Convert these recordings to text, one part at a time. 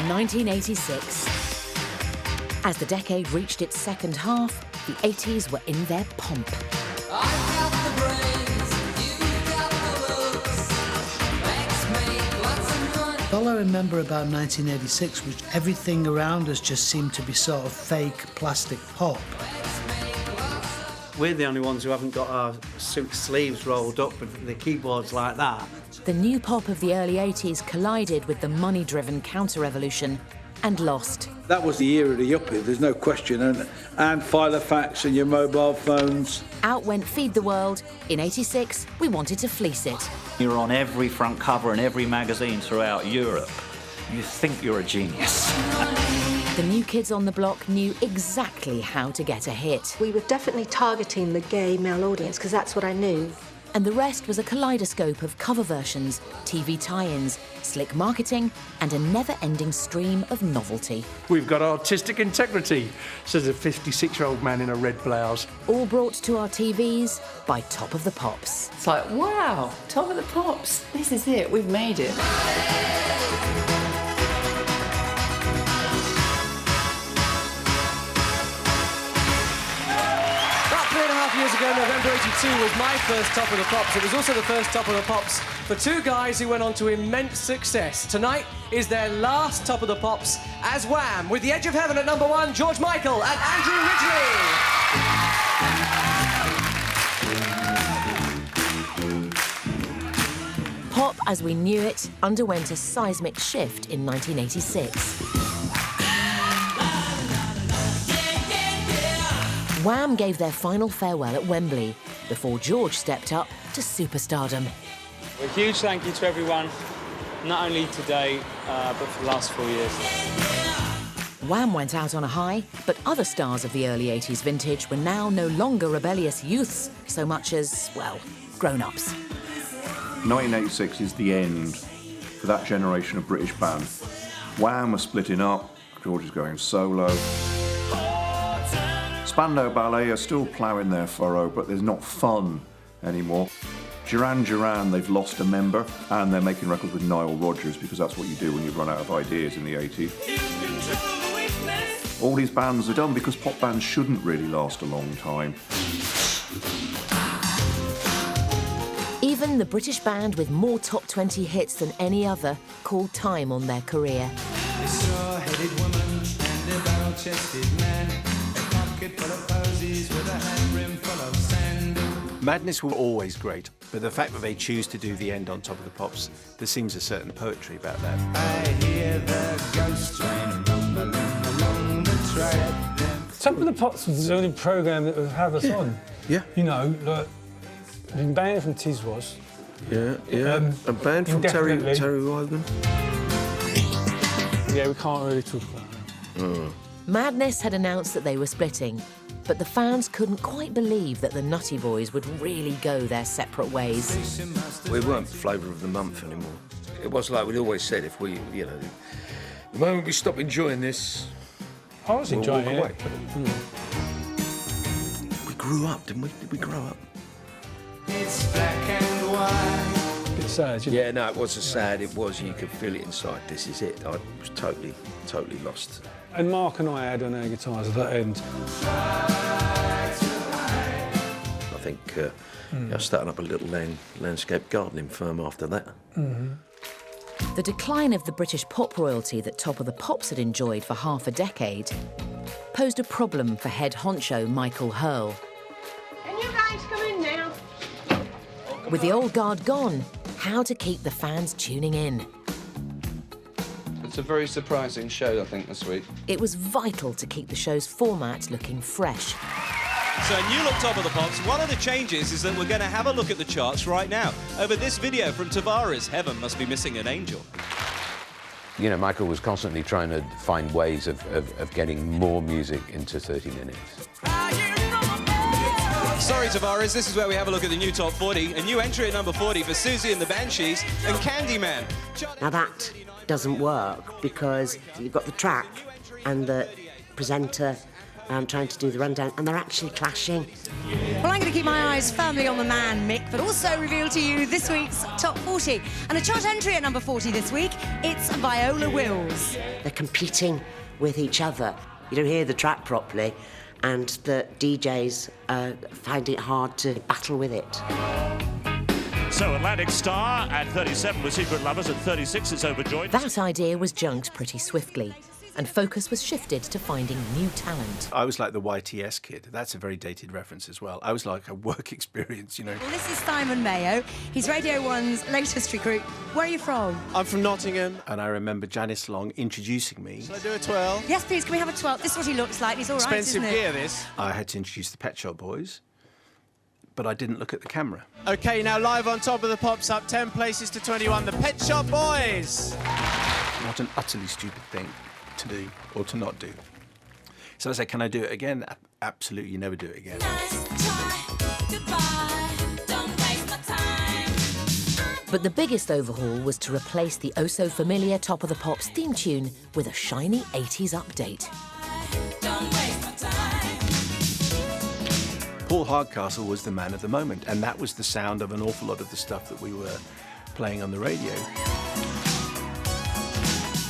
1986. As the decade reached its second half, the 80s were in their pomp. All I remember about 1986 was everything around us just seemed to be sort of fake plastic pop. We're the only ones who haven't got our suit sleeves rolled up with the keyboards like that. The new pop of the early 80s collided with the money-driven counter-revolution and lost. That was the era of the yuppie, there's no question, and Filofax and your mobile phones. Out went Feed the World. In 86, we wanted to fleece it. You're on every front cover in every magazine throughout Europe. You think you're a genius. The New Kids on the Block knew exactly how to get a hit. We were definitely targeting the gay male audience, because that's what I knew. And the rest was a kaleidoscope of cover versions, TV tie-ins, slick marketing, and a never-ending stream of novelty. We've got artistic integrity, says a 56-year-old man in a red blouse. All brought to our TVs by Top of the Pops. It's like, wow, Top of the Pops, this is it, we've made it. Years ago, November '82 was my first Top of the Pops. It was also the first Top of the Pops for two guys who went on to immense success. Tonight is their last Top of the Pops as Wham, with The Edge of Heaven at number 1, George Michael and Andrew Ridgely. Pop, as we knew it, underwent a seismic shift in 1986. Wham gave their final farewell at Wembley before George stepped up to superstardom. A huge thank you to everyone, not only today, but for the last 4 years. Wham went out on a high, but other stars of the early 80s vintage were now no longer rebellious youths so much as, well, grown-ups. 1986 is the end for that generation of British band. Wham are splitting up, George is going solo. Spandau Ballet are still ploughing their furrow, but there's not fun anymore. Duran Duran, they've lost a member, and they're making records with Nile Rodgers, because that's what you do when you run out of ideas in the 80s. All these bands are done because pop bands shouldn't really last a long time. Even the British band with more top 20 hits than any other called time on their career. A straw-headed woman and a barrel-chested man. Madness were always great, but the fact that they choose to do the end on Top of the Pops, there seems a certain poetry about that. I hear the ghost train rumbling along the track. Top of the Pops was the only programme that would have us on. Yeah. You know, like, been banned from Tiswas. Yeah. A band from Terry Weidman. Yeah, we can't really talk about that. Madness had announced that they were splitting, but the fans couldn't quite believe that the Nutty Boys would really go their separate ways. We weren't flavour of the month anymore. It was like we'd always said, if we, you know, the moment we stop enjoying this, I was enjoying walk away. it. We grew up, didn't we? Did we grow up? It's black and white. Bit sad, you know? Yeah, no, it wasn't sad. It was, you could feel it inside. This is it. I was totally lost. And Mark and I had on our guitars at that end. I think I started up a little landscape gardening firm after that. The decline of the British pop royalty that Top of the Pops had enjoyed for half a decade posed a problem for head honcho Michael Hurl. Can you guys come in now? With the old guard gone, how to keep the fans tuning in? It's a very surprising show, I think, this week. It was vital to keep the show's format looking fresh. So a new look Top of the Pops. One of the changes is that we're going to have a look at the charts right now. Over this video from Tavares, Heaven Must Be Missing an Angel. You know, Michael was constantly trying to find ways of getting more music into 30 minutes. Sorry, Tavares, this is where we have a look at the new Top 40. A new entry at number 40 for Susie and the Banshees and Candyman. Now that doesn't work because you've got the track and the presenter trying to do the rundown, and they're actually clashing. Well, I'm going to keep my eyes firmly on the man, Mick, but also reveal to you this week's Top 40. And a chart entry at number 40 this week, it's Viola Wills. They're competing with each other. You don't hear the track properly, and the DJs find it hard to battle with it. So Atlantic Star at 37 with Secret Lovers, at 36 it's Overjoyed. That idea was junked pretty swiftly, and focus was shifted to finding new talent. I was like the YTS kid. That's a very dated reference as well. I was like a work experience, you know. Well, this is Simon Mayo. He's Radio 1's latest recruit. Where are you from? I'm from Nottingham. And I remember Janice Long introducing me. Shall I do a twirl? Yes, please. Can we have a 12? This is what he looks like. He's all right, Expensive isn't it? gear, this. I had to introduce the Pet Shop Boys, but I didn't look at the camera. OK, now live on Top of the Pops, up 10 places to 21, the Pet Shop Boys. What an utterly stupid thing to do or to not do. So I said, can I do it again? Absolutely, never do it again. But the biggest overhaul was to replace the oh-so-familiar Top of the Pops theme tune with a shiny 80s update. Paul Hardcastle was the man of the moment, and that was the sound of an awful lot of the stuff that we were playing on the radio.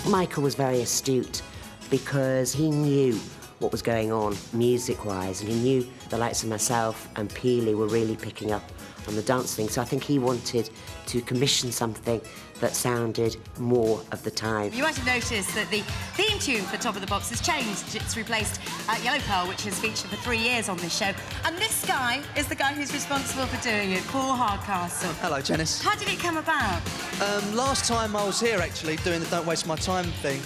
Michael was very astute because he knew what was going on music-wise, and he knew the likes of myself and Peely were really picking up on the dance thing. So I think he wanted to commission something that sounded more of the time. You might have noticed that the theme tune for Top of the Pops has changed. It's replaced Yellow Pearl, which has featured for 3 years on this show. And this guy is the guy who's responsible for doing it, Paul Hardcastle. Hello, Janice. How did it come about? Last time I was here, actually, doing the Don't Waste My Time thing,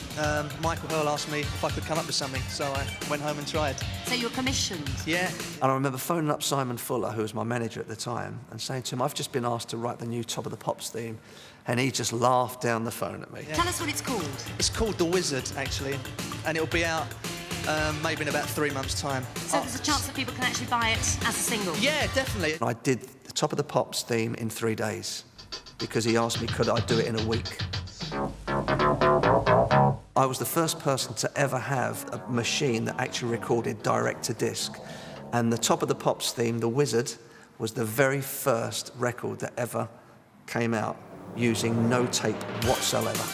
Michael Hurl asked me if I could come up with something, so I went home and tried. So you were commissioned? Yeah. And I remember phoning up Simon Fuller, who was my manager at the time, and saying to him, I've just been asked to write the new Top of the Pops theme. And he just laughed down the phone at me. Yeah. Tell us what it's called. It's called The Wizard, actually, and it'll be out maybe in about 3 months' time. So there's a chance that people can actually buy it as a single? Yeah, definitely. I did the Top of the Pops theme in 3 days because he asked me could I do it in a week. I was the first person to ever have a machine that actually recorded direct to disc, and the Top of the Pops theme, The Wizard, was the very first record that ever came out using no tape whatsoever.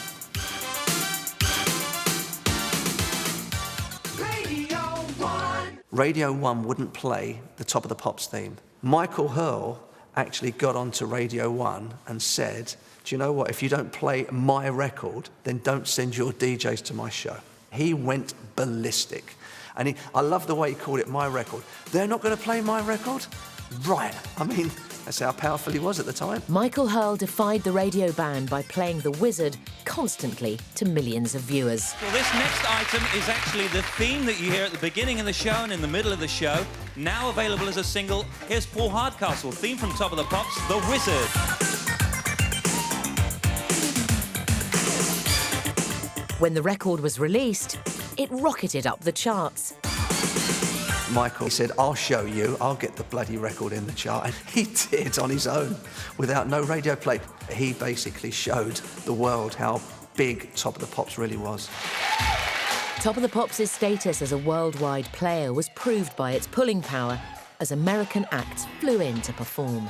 Radio 1 wouldn't play the Top of the Pops theme. Michael Hurl actually got onto Radio 1 and said, do you know what, if you don't play my record, then don't send your DJs to my show. He went ballistic. And I love the way he called it my record. They're not going to play my record? Right. I mean, that's how powerful he was at the time. Michael Hurl defied the radio ban by playing The Wizard constantly to millions of viewers. Well, this next item is actually the theme that you hear at the beginning of the show and in the middle of the show, now available as a single. Here's Paul Hardcastle, theme from Top of the Pops, The Wizard. When the record was released, it rocketed up the charts. Michael, he said, I'll show you, I'll get the bloody record in the chart. And he did on his own, without no radio play. He basically showed the world how big Top of the Pops really was. Top of the Pops' status as a worldwide player was proved by its pulling power as American acts flew in to perform.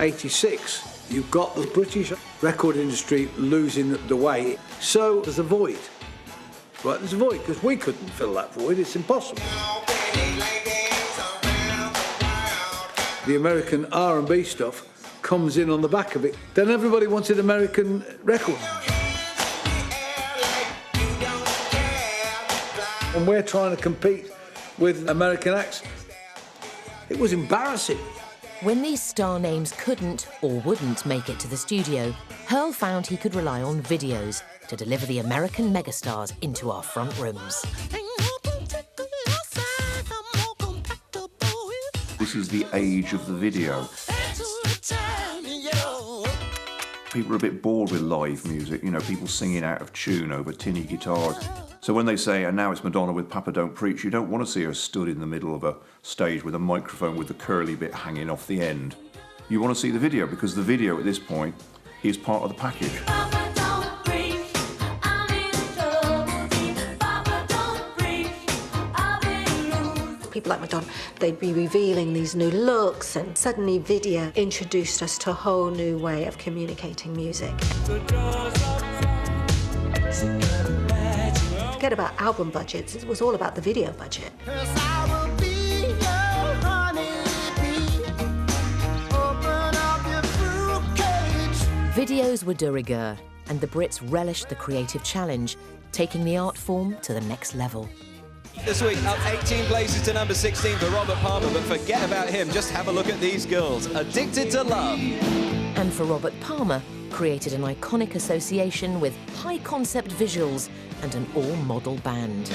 86, you've got the British record industry losing the way, so there's a void. Right, there's a void, because we couldn't fill that void, it's impossible. The American R&B stuff comes in on the back of it. Then everybody wanted American records. And we're trying to compete with American acts. It was embarrassing. When these star names couldn't or wouldn't make it to the studio, Hurl found he could rely on videos to deliver the American megastars into our front rooms. This is the age of the video. People are a bit bored with live music, you know, people singing out of tune over tinny guitars. So when they say, and now it's Madonna with Papa Don't Preach, you don't want to see her stood in the middle of a stage with a microphone with the curly bit hanging off the end. You want to see the video, because the video at this point is part of the package. people like Madonna, they'd be revealing these new looks, and suddenly video introduced us to a whole new way of communicating music. Forget about album budgets, it was all about the video budget. Videos were de rigueur, and the Brits relished the creative challenge, taking the art form to the next level. This week, up 18 places to number 16 for Robert Palmer, but forget about him, just have a look at these girls, Addicted to Love. And for Robert Palmer, created an iconic association with high-concept visuals and an all-model band.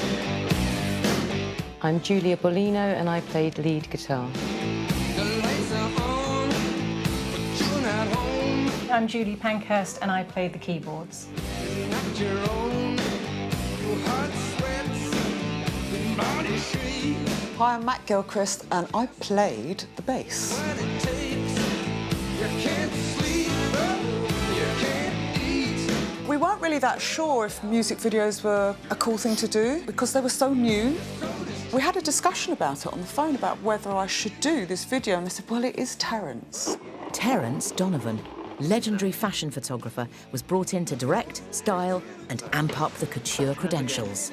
I'm Julia Bolino, and I played lead guitar. I'm Julie Pankhurst, and I played the keyboards. Hi, I'm Matt Gilchrist, and I played the bass. We weren't really that sure if music videos were a cool thing to do because they were so new. We had a discussion about it on the phone about whether I should do this video, and I said, well, it is Terence. Terence Donovan, legendary fashion photographer, was brought in to direct, style and amp up the couture credentials.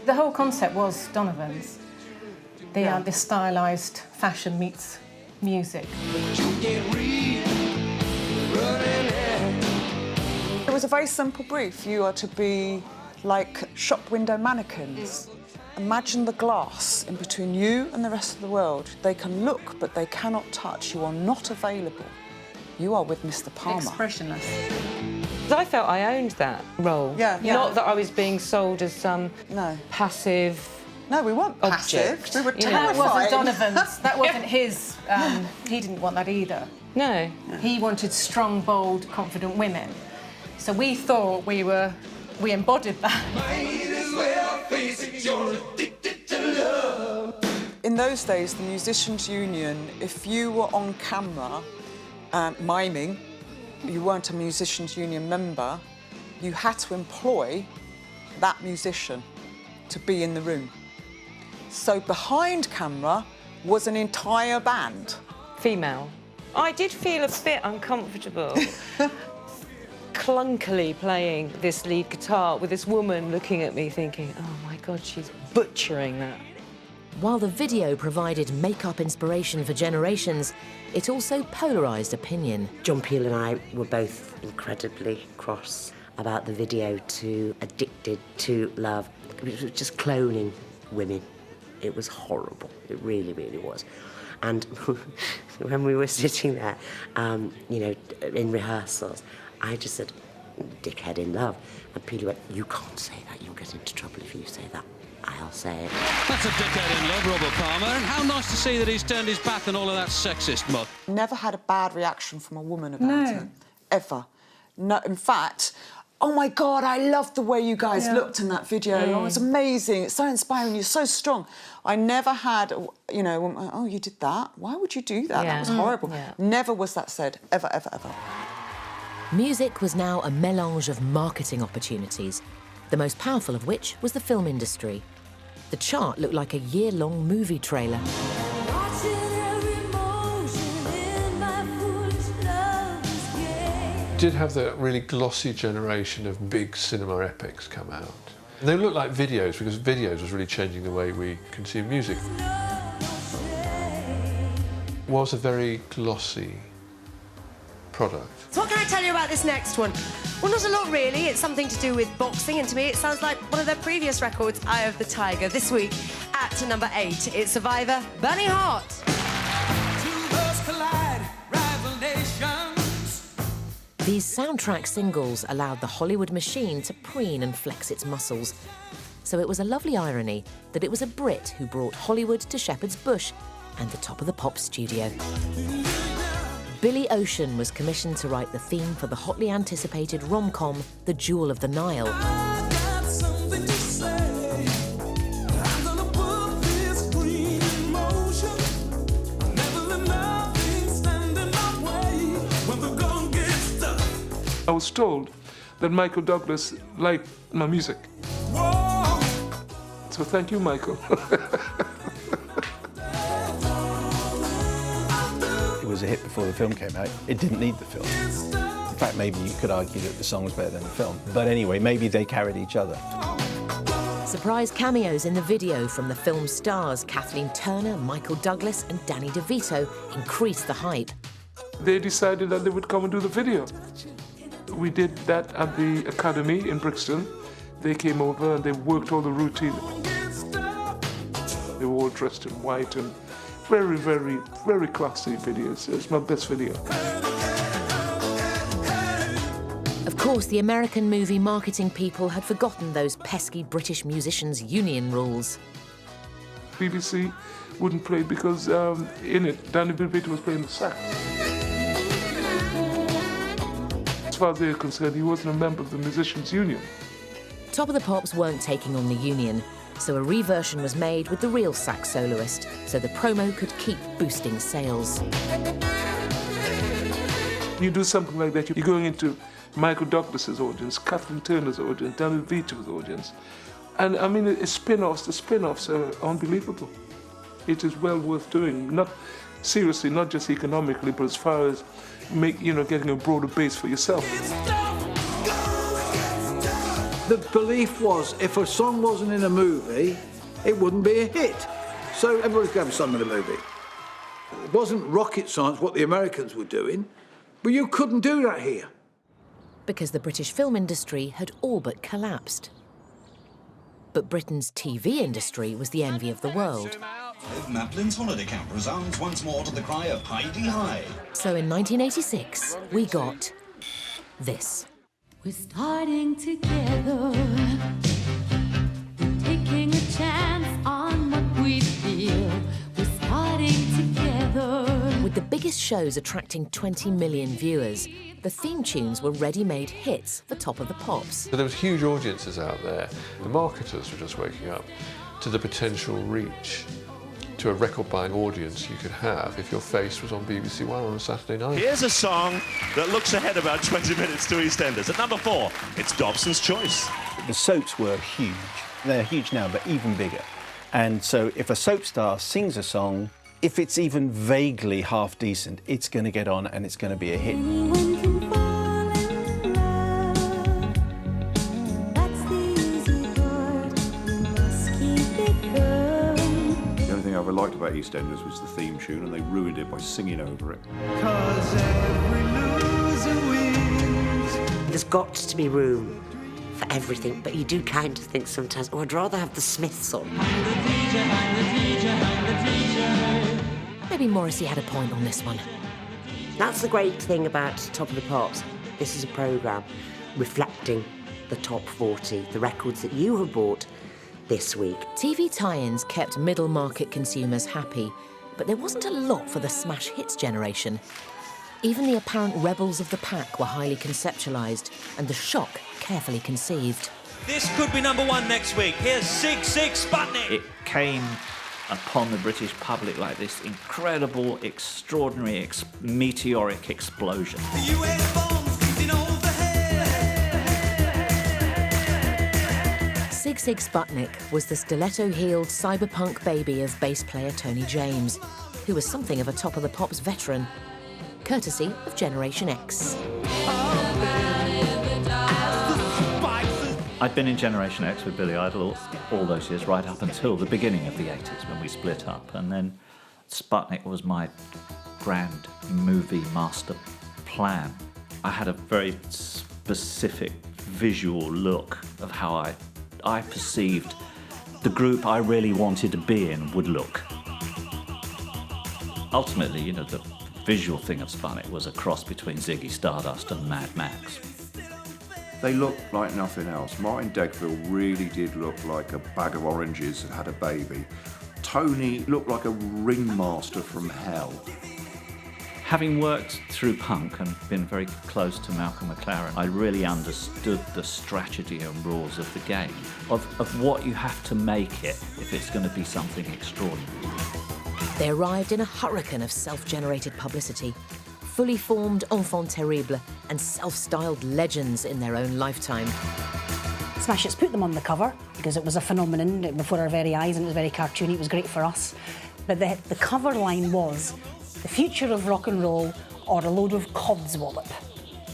The whole concept was Donovan's. The stylised fashion meets music. It was a very simple brief. You are to be like shop window mannequins. Imagine the glass in between you and the rest of the world. They can look, but they cannot touch. You are not available. You are with Mr. Palmer. Expressionless. I felt I owned that role. Yeah. Not that I was being sold as some passive. No, we weren't passive. Object. We were That terrified. wasn't Donovan's. That wasn't his. He didn't want that either. No. He wanted strong, bold, confident women. So we thought we embodied that. In those days, the Musicians' Union, if you were on camera miming, you weren't a Musicians' Union member, you had to employ that musician to be in the room. So behind camera was an entire band. Female. I did feel a bit uncomfortable. Clunkily playing this lead guitar with this woman looking at me thinking, oh my God, she's butchering that. While the video provided make-up inspiration for generations, it also polarised opinion. John Peel and I were both incredibly cross about the video to Addicted to Love. It was just cloning women. It was horrible. It really, really was. And when we were sitting there, you know, in rehearsals, I just said, dickhead in love. And Peel went, you can't say that. You'll get into trouble if you say that. I'll say it. That's a dickhead in love, Robert Palmer. And how nice to see that he's turned his back on all of that sexist muck. Never had a bad reaction from a woman about it. Ever. No, in fact, oh my God, I loved the way you guys looked in that video. It was amazing. It's so inspiring. You're so strong. I never had, you know, oh, you did that? Why would you do that? That was horrible. Never was that said. Ever, ever, ever. Music was now a melange of marketing opportunities, the most powerful of which was the film industry. The chart looked like a year-long movie trailer. Did have that really glossy generation of big cinema epics come out. And they looked like videos because videos was really changing the way we consume music. It was a very glossy product. So what can I tell you about this next one? Well, not a lot really. It's something to do with boxing, and to me it sounds like one of their previous records, Eye of the Tiger. This week at number 8, it's Survivor, Bunny Hart. These soundtrack singles allowed the Hollywood machine to preen and flex its muscles. So it was a lovely irony that it was a Brit who brought Hollywood to Shepherd's Bush and the Top of the Pops studio. Billy Ocean was commissioned to write the theme for the hotly anticipated rom-com The Jewel of the Nile. I was told that Michael Douglas liked my music. So thank you, Michael. was a hit before the film came out, it didn't need the film. In fact, maybe you could argue that the song was better than the film. But anyway, maybe they carried each other. Surprise cameos in the video from the film stars Kathleen Turner, Michael Douglas and Danny DeVito increased the hype. They decided that they would come and do the video. We did that at the Academy in Brixton. They came over and they worked all the routine. They were all dressed in white and very, very, very classy videos. It's my best video. Of course, the American movie marketing people had forgotten those pesky British musicians' union rules. BBC wouldn't play because in it, Danny DeVito was playing the sax. As far as they're concerned, he wasn't a member of the musicians' union. Top of the Pops weren't taking on the union, so a reversion was made with the real sax soloist, so the promo could keep boosting sales. You do something like that, you're going into Michael Douglas's audience, Kathleen Turner's audience, Danny DeVito's audience. And I mean, the spin-offs are unbelievable. It is well worth doing. Not seriously, not just economically, but as far as getting a broader base for yourself. The belief was if a song wasn't in a movie, it wouldn't be a hit. So everybody's going to have a song in a movie. It wasn't rocket science what the Americans were doing, but you couldn't do that here. Because the British film industry had all but collapsed. But Britain's TV industry was the envy of the world. Maplin's holiday camp resounds once more to the cry of Hi-de-Hi. So in 1986, we got this. We're starting together, taking a chance on what we feel. We're starting together. With the biggest shows attracting 20 million viewers, the theme tunes were ready-made hits for Top of the Pops. So there was huge audiences out there. The marketers were just waking up to the potential reach to a record-buying audience you could have if your face was on BBC One on a Saturday night. Here's a song that looks ahead about 20 minutes to EastEnders. At number 4, it's Dobson's Choice. The soaps were huge. They're huge now, but even bigger. And so if a soap star sings a song, if it's even vaguely half decent, it's going to get on and it's going to be a hit. I ever liked about EastEnders was the theme tune, and they ruined it by singing over it. There's got to be room for everything, but you do kind of think sometimes, oh, I'd rather have the Smiths on. Maybe Morrissey had a point on this one. That's the great thing about Top of the Pops. This is a programme reflecting the top 40, the records that you have bought this week. TV tie-ins kept middle-market consumers happy, but there wasn't a lot for the smash hits generation. Even the apparent rebels of the pack were highly conceptualised, and the shock carefully conceived. This could be number 1 next week. Here's Sig Sig Sputnik. It came upon the British public like this incredible, extraordinary, meteoric explosion. Sig Sig Sputnik was the stiletto-heeled cyberpunk baby of bass player Tony James, who was something of a Top of the Pops veteran, courtesy of Generation X. I'd been in Generation X with Billy Idol all those years, right up until the beginning of the 80s when we split up. And then Sputnik was my grand movie master plan. I had a very specific visual look of how I perceived the group I really wanted to be in would look. Ultimately, the visual thing of Sputnik was a cross between Ziggy Stardust and Mad Max. They look like nothing else. Martin Degville really did look like a bag of oranges that had a baby. Tony looked like a ringmaster from hell. Having worked through punk and been very close to Malcolm McLaren, I really understood the strategy and rules of the game, of what you have to make it if it's going to be something extraordinary. They arrived in a hurricane of self-generated publicity, fully formed enfants terribles and self-styled legends in their own lifetime. Smash Hits put them on the cover because it was a phenomenon before our very eyes and it was very cartoony. It was great for us. But the cover line was, the future of rock and roll or a load of codswallop.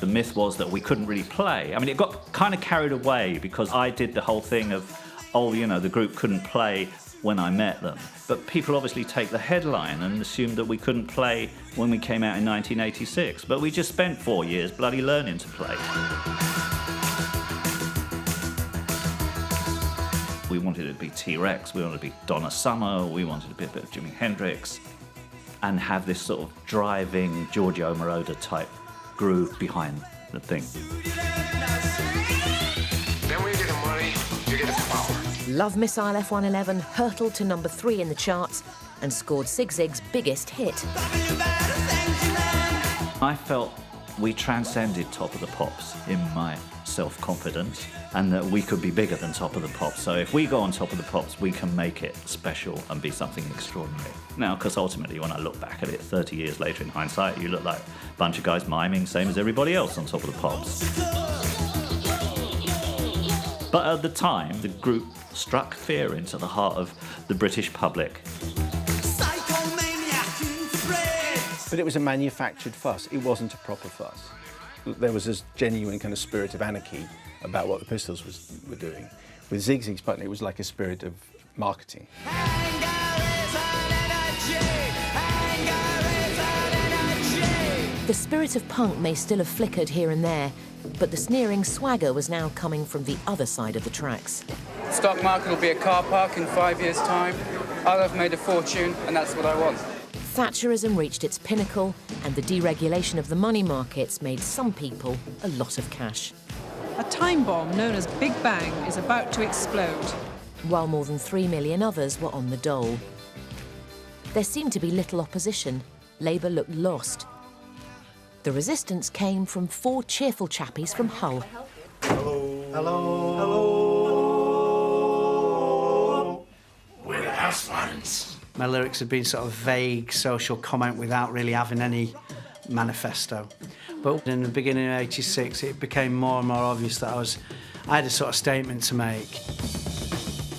The myth was that we couldn't really play. I mean, it got kind of carried away because I did the whole thing of, oh, you know, the group couldn't play when I met them. But people obviously take the headline and assume that we couldn't play when we came out in 1986. But we just spent 4 years bloody learning to play. We wanted it to be T-Rex, we wanted it to be Donna Summer, we wanted to be a bit of Jimi Hendrix, and have this sort of driving Giorgio Moroder type groove behind the thing. Then when you get the money, you get the power. Love Missile F-111 hurtled to number 3 in the charts and scored Sigue Sig's biggest hit. I felt we transcended Top of the Pops in my self-confidence, and that we could be bigger than Top of the Pops. So if we go on Top of the Pops, we can make it special and be something extraordinary. Now, because ultimately, when I look back at it 30 years later in hindsight, you look like a bunch of guys miming, same as everybody else on Top of the Pops. But at the time, the group struck fear into the heart of the British public. But it was a manufactured fuss. It wasn't a proper fuss. There was this genuine kind of spirit of anarchy about what the Pistols were doing. With Sigue Sigue Sputnik, it was like a spirit of marketing. The spirit of punk may still have flickered here and there, but the sneering swagger was now coming from the other side of the tracks. Stock market will be a car park in 5 years' time. I'll have made a fortune, and that's what I want. Thatcherism reached its pinnacle, and the deregulation of the money markets made some people a lot of cash. A time bomb known as Big Bang is about to explode. While more than 3 million others were on the dole. There seemed to be little opposition. Labour looked lost. The resistance came from 4 cheerful chappies from Hull. Hello. Hello. Hello. We're the House Florence. My lyrics had been sort of vague social comment without really having any manifesto. But in the beginning of '86, it became more and more obvious that I had a sort of statement to make.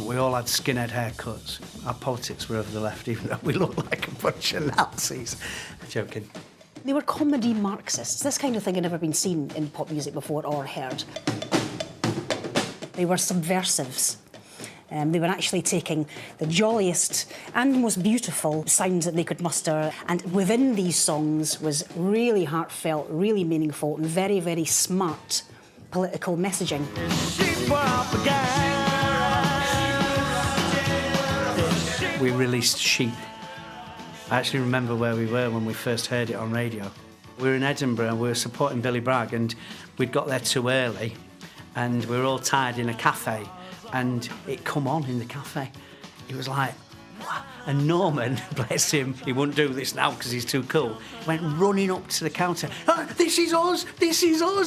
We all had skinhead haircuts. Our politics were over the left, even though we looked like a bunch of Nazis. Joking. They were comedy Marxists. This kind of thing had never been seen in pop music before or heard. They were subversives. They were actually taking the jolliest and most beautiful sounds that they could muster, and within these songs was really heartfelt, really meaningful, and very, very smart political messaging. We released Sheep. I actually remember where we were when we first heard it on radio. We were in Edinburgh and we were supporting Billy Bragg, and we'd got there too early, and we were all tired in a cafe. And it come on in the cafe. It was like, what? And Norman, bless him, he wouldn't do this now because he's too cool, went running up to the counter, oh, this is us,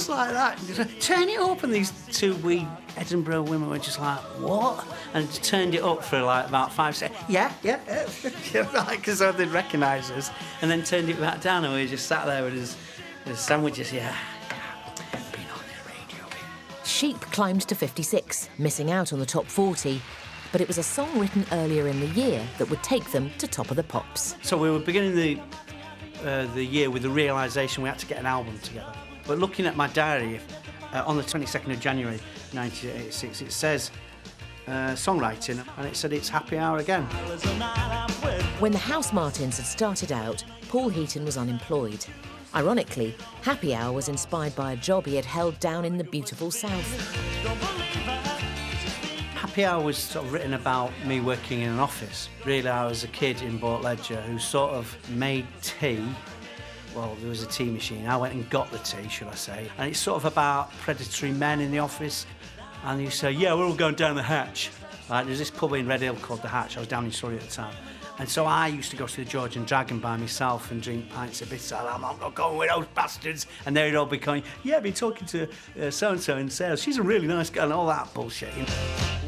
like that. And like, turn it up, and these 2 wee Edinburgh women were just like, what? And turned it up for like about 5 seconds. Yeah, because they'd recognise us, and then turned it back down, and we just sat there with his sandwiches, yeah. Sheep climbed to 56, missing out on the top 40, but it was a song written earlier in the year that would take them to Top of the Pops. So we were beginning the year with the realisation we had to get an album together. But looking at my diary, on the 22nd of January 1986, it says songwriting, and it said it's happy hour again. When the House Martins had started out, Paul Heaton was unemployed. Ironically, Happy Hour was inspired by a job he had held down in the beautiful South. Happy Hour was sort of written about me working in an office. Really, I was a kid in Portledger who sort of made tea. Well, there was a tea machine. I went and got the tea, should I say. And it's sort of about predatory men in the office. And you say, yeah, we're all going down the Hatch. Right, there's this pub in Red Hill called the Hatch. I was down in Surrey at the time. And so I used to go to the George and Dragon by myself and drink pints of bitter. I'm not going with those bastards. And they'd all be going, yeah, I've been talking to so-and-so in sales. She's a really nice girl, and all that bullshit. You know?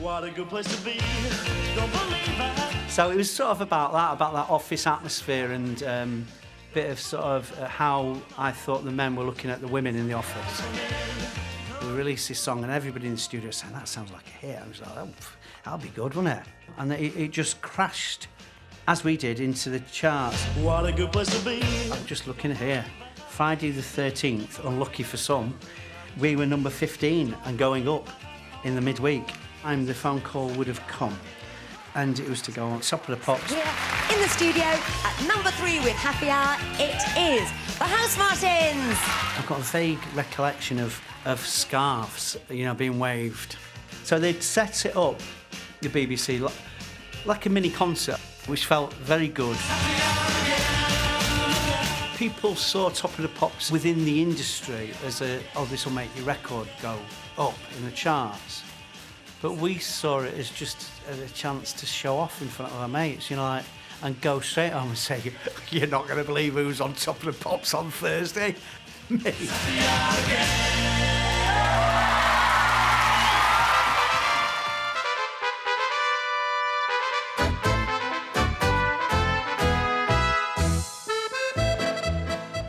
What a good place to be. Don't believe that. So it was sort of about that office atmosphere, and bit of sort of how I thought the men were looking at the women in the office. We released this song, and everybody in the studio saying, that sounds like a hit. I was like, oh, that'll be good, wouldn't it? And it just crashed as we did, into the charts. What a good place to be. I'm just looking here. Friday the 13th, unlucky for some, we were number 15 and going up in the midweek. The phone call would have come, and it was to go on Top of the Pops. Here in the studio at number 3 with Happy Hour, it is the Housemartins. I've got a vague recollection of scarves, you know, being waved. So they'd set it up, the BBC, like a mini concert, which felt very good. People saw Top of the Pops within the industry as this will make your record go up in the charts. But we saw it as just a chance to show off in front of our mates, you know, like, and go straight home and say, you're not going to believe who's on Top of the Pops on Thursday. Me.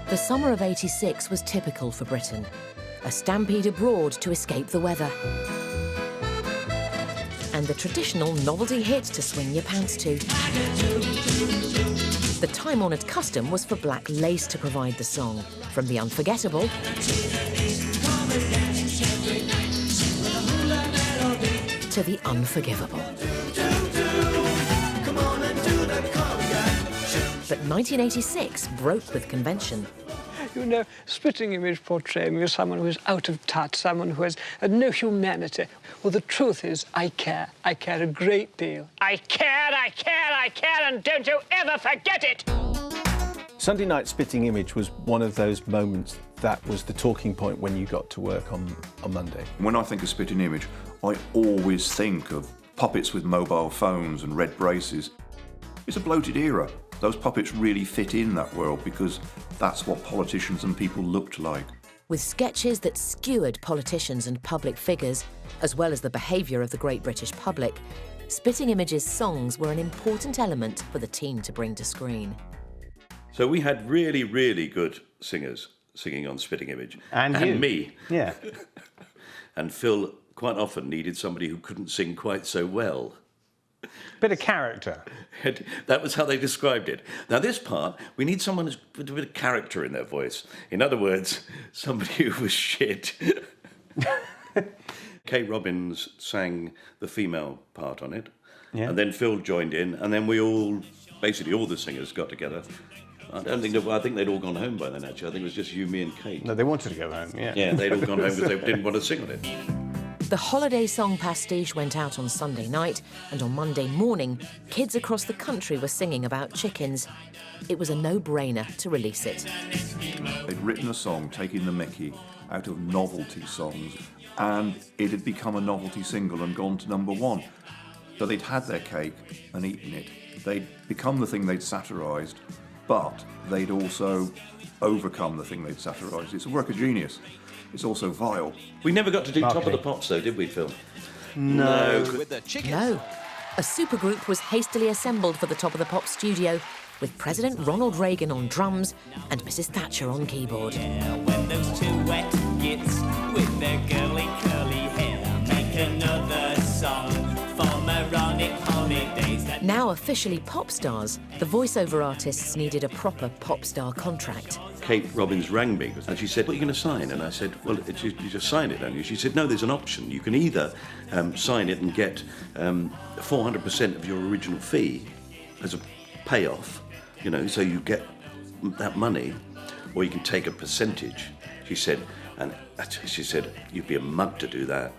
The summer of '86 was typical for Britain. A stampede abroad to escape the weather. And the traditional novelty hit to swing your pants to. The time-honoured custom was for Black Lace to provide the song, from the unforgettable to the unforgivable. But 1986 broke with convention. You know, Spitting Image portrayed me as someone who is out of touch, someone who has no humanity. Well, the truth is, I care. I care a great deal. I care, and don't you ever forget it! Sunday night Spitting Image was one of those moments that was the talking point when you got to work on Monday. When I think of Spitting Image, I always think of puppets with mobile phones and red braces. It's a bloated era. Those puppets really fit in that world because that's what politicians and people looked like. With sketches that skewered politicians and public figures, as well as the behaviour of the great British public, Spitting Image's songs were an important element for the team to bring to screen. So we had really, really good singers singing on Spitting Image. And you. Me. Yeah. And Phil quite often needed somebody who couldn't sing quite so well. Bit of character. That was how they described it. Now, this part, we need someone with a bit of character in their voice. In other words, somebody who was shit. Kate Robbins sang the female part on it. Yeah. And then Phil joined in, and then we all, basically all the singers got together. I think they'd all gone home by then, actually. I think it was just you, me and Kate. No, they wanted to go home, yeah. Yeah, they'd all gone home because they didn't want to sing on it. The holiday song pastiche went out on Sunday night, and on Monday morning, kids across the country were singing about chickens. It was a no-brainer to release it. They'd written a song taking the mickey out of novelty songs, and it had become a novelty single and gone to #1. So they'd had their cake and eaten it. They'd become the thing they'd satirised, but they'd also overcome the thing they'd satirised. It's a work of genius. It's also vile. We never got to do Top of the Pops, though, did we, Phil? No. With the No. A supergroup was hastily assembled for the Top of the Pops studio, with President Ronald Reagan on drums and Mrs. Thatcher on keyboard. Yeah, when those two wet gits with their girly curly hair make another song for moronic holidays. Now officially pop stars, the voiceover artists needed a proper pop star contract. Kate Robbins rang me and she said, "What are you going to sign?" And I said, "Well, you just sign it, don't you?" She said, "No, there's an option. You can either sign it and get 400% of your original fee as a payoff, you know, so you get that money, or you can take a percentage." She said, "You'd be a mug to do that."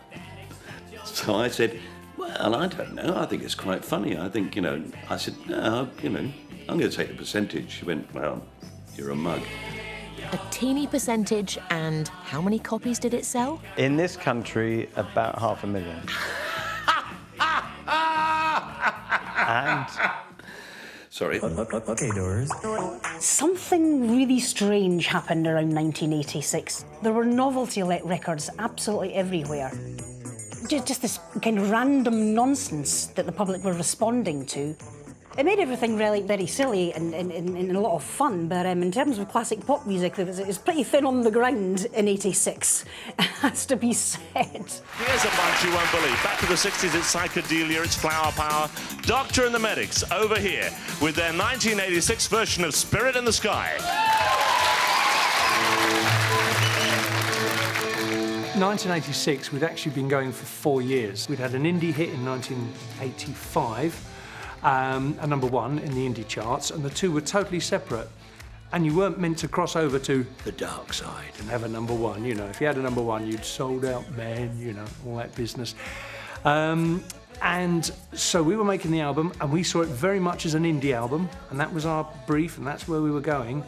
So I said, "Well, I don't know. I think it's quite funny. I think, you know," I said, "No, you know, I'm going to take the percentage." She went, "Well, you're a mug." A teeny percentage, and how many copies did it sell? In this country, about 500,000. And... Sorry. Okay, Doris. Something really strange happened around 1986. There were novelty records absolutely everywhere. Just this kind of random nonsense that the public were responding to. It made everything really very silly and a lot of fun, but in terms of classic pop music, it was pretty thin on the ground in '86, it has to be said. Here's a bunch you won't believe. Back to the 60s, it's psychedelia, it's flower power. Doctor and the Medics over here with their 1986 version of Spirit in the Sky. 1986, we'd actually been going for 4 years. We'd had an indie hit in 1985, a #1 in the indie charts, and the two were totally separate. And you weren't meant to cross over to the dark side and have a #1, you know. If you had a #1, you'd sold out men, you know, all that business. And so we were making the album, and we saw it very much as an indie album, and that was our brief, and that's where we were going.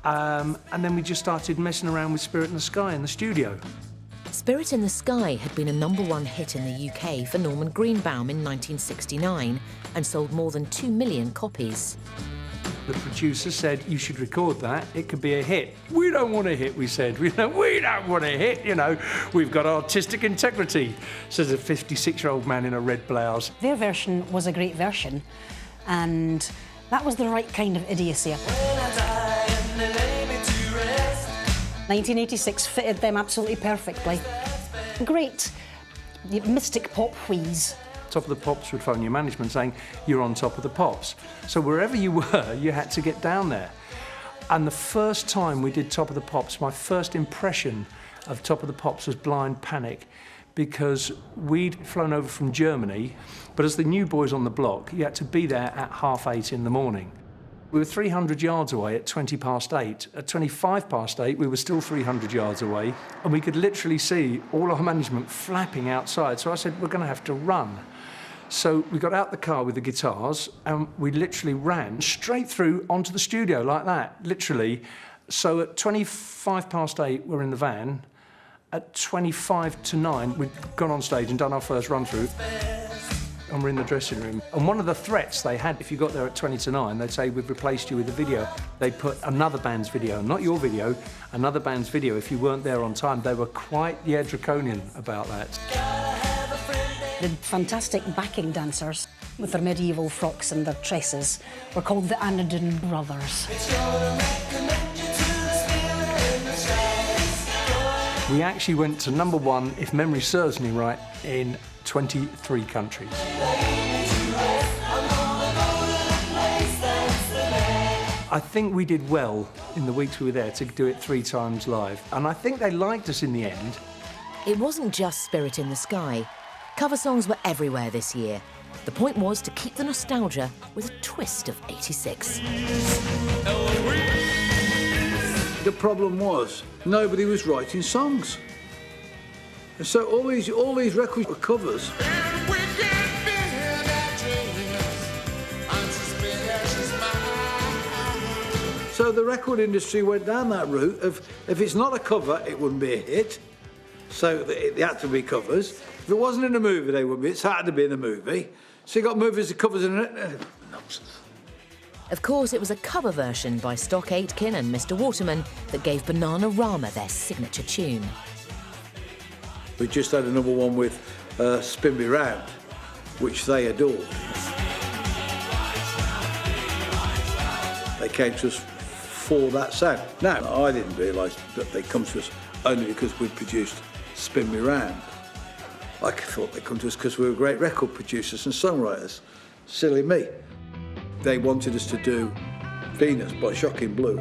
And then we just started messing around with Spirit in the Sky in the studio. Spirit in the Sky had been a #1 hit in the UK for Norman Greenbaum in 1969 and sold more than 2 million copies. The producer said, you should record that, it could be a hit. We don't want a hit, we said. We don't want a hit, you know. We've got artistic integrity, says a 56-year-old man in a red blouse. Their version was a great version, and that was the right kind of idiocy. 1986 fitted them absolutely perfectly. Great mystic pop wheeze. Top of the Pops would phone your management saying, you're on Top of the Pops. So wherever you were, you had to get down there. And the first time we did Top of the Pops, my first impression of Top of the Pops was blind panic, because we'd flown over from Germany, but as the new boys on the block, you had to be there at 8:30 in the morning. We were 300 yards away at 8:20. At 8:25, we were still 300 yards away, and we could literally see all our management flapping outside. So I said, we're going to have to run. So we got out the car with the guitars, and we literally ran straight through onto the studio like that, literally. So at 8:25, we're in the van. At 8:25, we'd gone on stage and done our first run-through. And we're in the dressing room. And one of the threats they had, if you got there at 8:50, they'd say, we've replaced you with a video. They'd put another band's video, not your video, another band's video if you weren't there on time. They were quite, draconian about that. The fantastic backing dancers, with their medieval frocks and their tresses, were called the Anadin Brothers. We actually went to #1, if memory serves me right, in 23 countries. I think we did well in the weeks we were there to do it 3 times live, and I think they liked us in the end. It wasn't just Spirit in the Sky. Cover songs were everywhere this year. The point was to keep the nostalgia with a twist of '86. The problem was nobody was writing songs. And so all these records were covers. So the record industry went down that route of, if it's not a cover, it wouldn't be a hit. So they had to be covers. If it wasn't in a movie, they wouldn't be. It had to be in a movie. So you got movies with covers in it. Nonsense. Of course, it was a cover version by Stock Aitken and Mr. Waterman that gave Bananarama their signature tune. We just had a #1 with Spin Me Round, which they adored. They came to us for that sound. Now, I didn't realise that they'd come to us only because we'd produced Spin Me Round. I thought they'd come to us because we were great record producers and songwriters. Silly me. They wanted us to do Venus by Shocking Blue,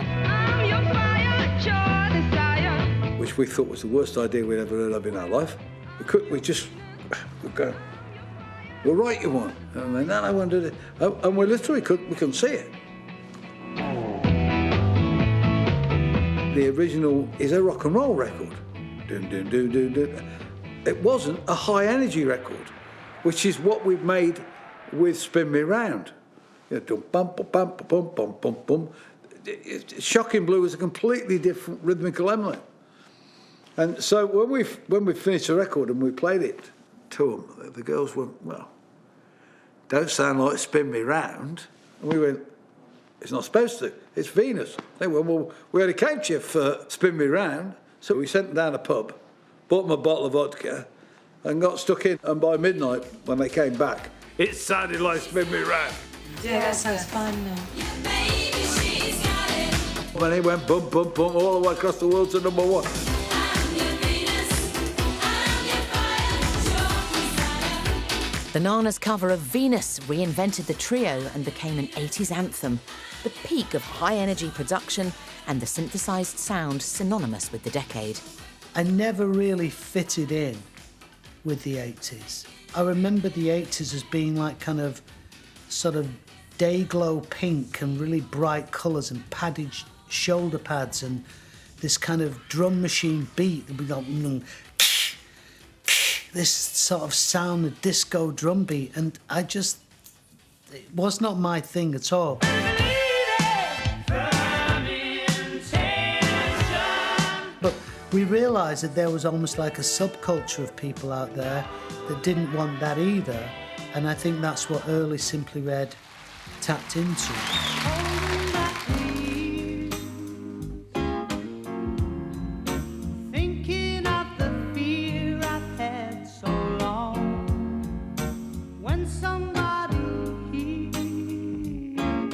which we thought was the worst idea we'd ever heard of in our life. We'd go, we'll write you one. And then, no, I won't do it. And we literally couldn't see it. The original is a rock and roll record. Dun, dun, dun, dun, dun. It wasn't a high energy record, which is what we've made with Spin Me Round. You know, bum, bum, bum, bum, bum, bum, bum. Shocking Blue was a completely different rhythmical element. And so when we finished the record and we played it to them, the girls went, well, don't sound like Spin Me Round. And we went, it's not supposed to, it's Venus. They went, well, we had a capture for Spin Me Round, so we sent them down a pub, bought them a bottle of vodka, and got stuck in. And by midnight, when they came back, it sounded like Spin Me Round. Yeah, that sounds fun. When he went bum, bum, bum, all the way across the world to #1. The Nanas cover of Venus reinvented the trio and became an 80s anthem, the peak of high-energy production and the synthesised sound synonymous with the decade. I never really fitted in with the 80s. I remember the 80s as being like kind of sort of day-glow pink and really bright colours and padded shoulder pads and this kind of drum machine beat that we got this sort of sound, a disco drum beat, and it was not my thing at all. But we realised that there was almost like a subculture of people out there that didn't want that either, and I think that's what early Simply Red tapped into.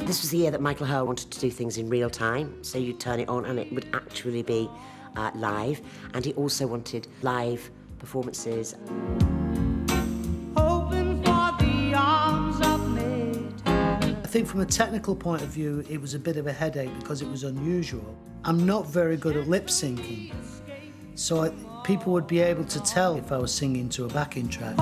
This was the year that Michael Hurll wanted to do things in real time, so you'd turn it on and it would actually be live, and he also wanted live performances. I think from a technical point of view, it was a bit of a headache because it was unusual. I'm not very good at lip syncing, so people would be able to tell if I was singing to a backing track.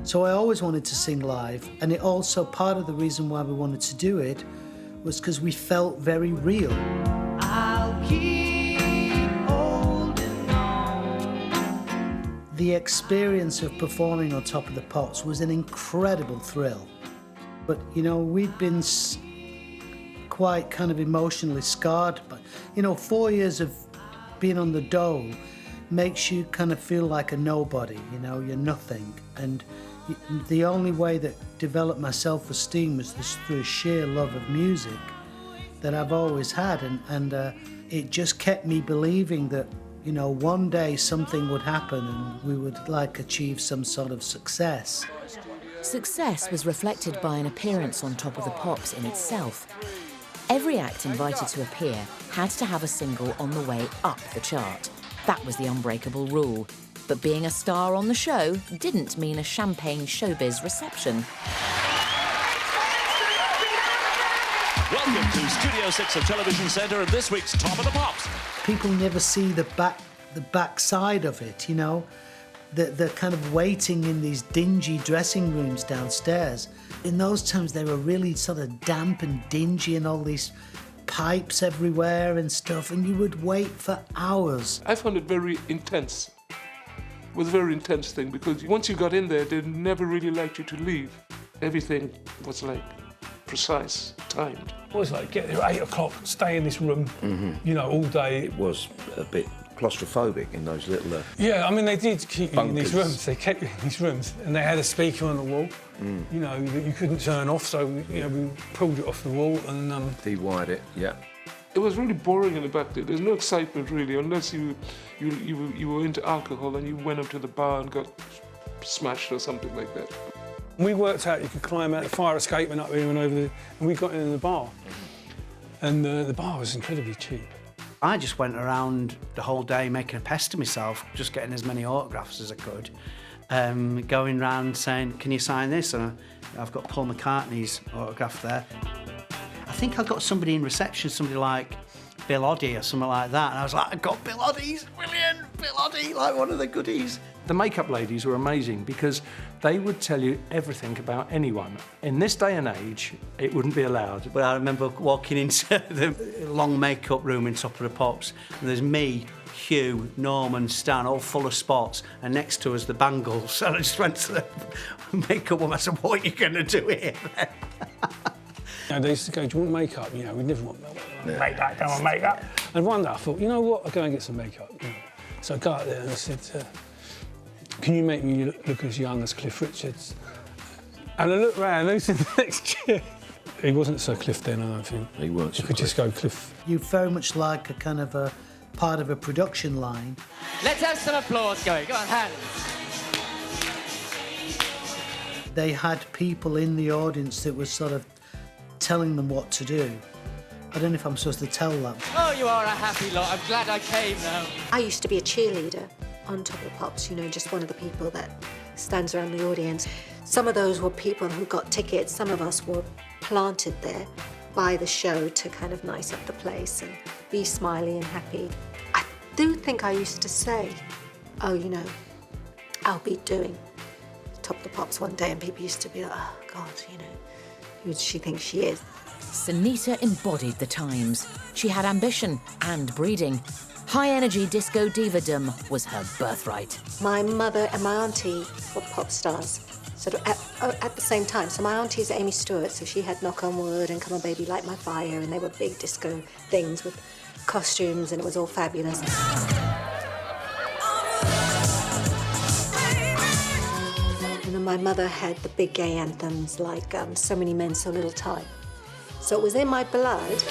So I always wanted to sing live, and it also, part of the reason why we wanted to do it was because we felt very real. The experience of performing on Top of the Pops was an incredible thrill. But, you know, we'd been quite kind of emotionally scarred. But, you know, 4 years of being on the dole makes you kind of feel like a nobody, you know, you're nothing. And the only way that developed my self-esteem was this through sheer love of music that I've always had. And it just kept me believing that, you know, one day something would happen and we would, like, achieve some sort of success. Success was reflected by an appearance on Top of the Pops in itself. Every act invited to appear had to have a single on the way up the chart. That was the unbreakable rule. But being a star on the show didn't mean a champagne showbiz reception. Welcome to Studio 6 of Television Centre and this week's Top of the Pops. People never see the back side of it, you know? They're kind of waiting in these dingy dressing rooms downstairs. In those times, they were really sort of damp and dingy and all these pipes everywhere and stuff, and you would wait for hours. I found it very intense. It was a very intense thing because once you got in there, they never really liked you to leave. Everything was like precise, timed. It was like, get there at 8 o'clock, stay in this room, you know, all day. It was a bit claustrophobic in those little Yeah, I mean, they did keep you in these bunkers. rooms. They kept you in these rooms, and they had a speaker on the wall, you know, that you couldn't turn off, so, you know, we pulled it off the wall and... de-wired it, yeah. It was really boring in the back there. There's no excitement really, unless you were into alcohol and you went up to the bar and got smashed or something like that. We worked out you could climb out the fire escape and up here and over there, and we got in the bar. And the bar was incredibly cheap. I just went around the whole day making a pest of myself, just getting as many autographs as I could. Going round saying, can you sign this? And I've got Paul McCartney's autograph there. I think I got somebody in reception, somebody like Bill Oddie or something like that, and I was like, I got Bill Oddie's, brilliant, Bill Oddie, like one of the goodies. The makeup ladies were amazing because they would tell you everything about anyone. In this day and age, it wouldn't be allowed. But I remember walking into the long makeup room in Top of the Pops, and there's me, Hugh, Norman, Stan, all full of spots, and next to us the Bangles. And I just went to the makeup woman, I said, what are you going to do here then? You know, they used to go, do you want makeup? You know, we never want makeup, don't want makeup. And one day I thought, you know what, I'll go and get some makeup. You know. So I go out there and I said, can you make me look as young as Cliff Richards? And I looked round, who's in the next chair? He wasn't Sir Cliff then, I don't think. He weren't. You could just go Cliff. You very much like a kind of a part of a production line. Let's have some applause going. Go on, hands. They had people in the audience that was sort of telling them what to do. I don't know if I'm supposed to tell that. Oh, you are a happy lot. I'm glad I came now. I used to be a cheerleader on Top of the Pops, you know, just one of the people that stands around the audience. Some of those were people who got tickets. Some of us were planted there by the show to kind of nice up the place and be smiley and happy. I do think I used to say, oh, you know, I'll be doing Top of the Pops one day, and people used to be like, oh, God, you know, who does she think she is? Sunita embodied the times. She had ambition and breeding. High-energy disco divadom was her birthright. My mother and my auntie were pop stars, sort of at the same time. So my auntie's Amy Stewart, so she had Knock on Wood and Come On Baby, Light My Fire, and they were big disco things with costumes, and it was all fabulous. And then my mother had the big gay anthems like So Many Men, So Little Time. So it was in my blood.